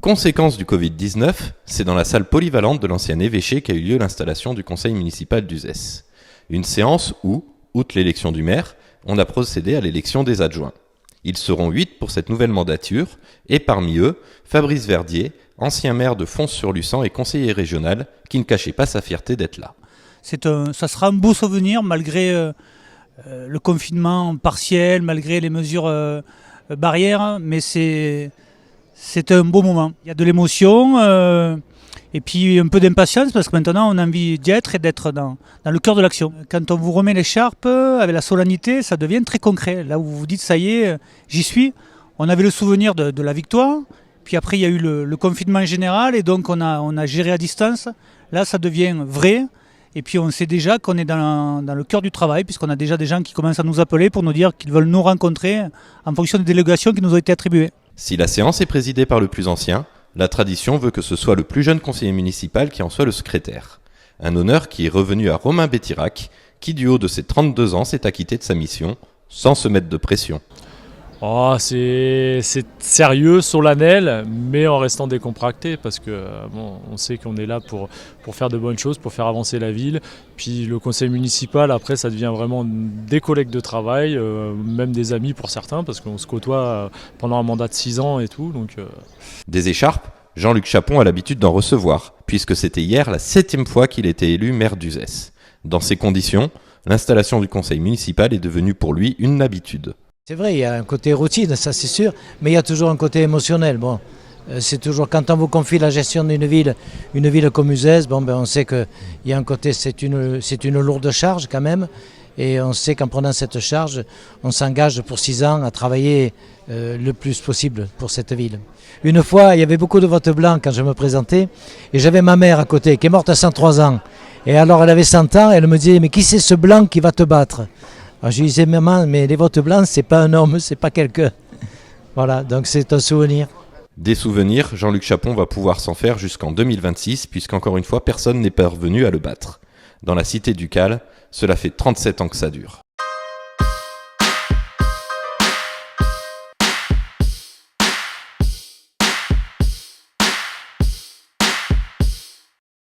Conséquence du Covid-19, c'est dans la salle polyvalente de l'ancien évêché qu'a eu lieu l'installation du conseil municipal d'Uzès. Une séance où, outre l'élection du maire, on a procédé à l'élection des adjoints. Ils seront 8 pour cette nouvelle mandature, et parmi eux, Fabrice Verdier, ancien maire de Fons-sur-Luçan et conseiller régional, qui ne cachait pas sa fierté d'être là. Ça sera un beau souvenir malgré le confinement partiel, malgré les mesures barrières, mais c'est un beau moment. Il y a de l'émotion et puis un peu d'impatience parce que maintenant on a envie d'y être et d'être dans le cœur de l'action. Quand on vous remet l'écharpe avec la solennité, ça devient très concret. Là où vous vous dites ça y est, j'y suis. On avait le souvenir de la victoire, puis après il y a eu le confinement général et donc on a géré à distance. Là ça devient vrai. Et puis on sait déjà qu'on est dans le cœur du travail, puisqu'on a déjà des gens qui commencent à nous appeler pour nous dire qu'ils veulent nous rencontrer en fonction des délégations qui nous ont été attribuées. Si la séance est présidée par le plus ancien, la tradition veut que ce soit le plus jeune conseiller municipal qui en soit le secrétaire. Un honneur qui est revenu à Romain Bétirac, qui du haut de ses 32 ans s'est acquitté de sa mission, sans se mettre de pression. Oh, c'est sérieux, solennel, mais en restant décontracté parce que on sait qu'on est là pour faire de bonnes choses, pour faire avancer la ville. Puis le conseil municipal, après, ça devient vraiment des collègues de travail, même des amis pour certains, parce qu'on se côtoie pendant un mandat de 6 ans et tout. Donc, Des écharpes, Jean-Luc Chapon a l'habitude d'en recevoir, puisque c'était hier la 7e fois qu'il était élu maire d'Uzès. Dans ces conditions, l'installation du conseil municipal est devenue pour lui une habitude. C'est vrai, il y a un côté routine, ça c'est sûr, mais il y a toujours un côté émotionnel. Bon, c'est toujours quand on vous confie la gestion d'une ville comme Uzès, on sait qu'il y a un côté, c'est une lourde charge quand même, et on sait qu'en prenant cette charge, on s'engage pour 6 ans à travailler le plus possible pour cette ville. Une fois, il y avait beaucoup de votes blancs quand je me présentais, et j'avais ma mère à côté qui est morte à 103 ans. Et alors elle avait 100 ans, et elle me disait « Mais qui c'est ce blanc qui va te battre ?» Alors je lui disais, maman, mais les votes blancs, c'est pas un homme, c'est pas quelqu'un. Voilà, donc c'est un souvenir. Des souvenirs, Jean-Luc Chapon va pouvoir s'en faire jusqu'en 2026, puisqu'encore une fois, personne n'est parvenu à le battre. Dans la cité ducale, cela fait 37 ans que ça dure.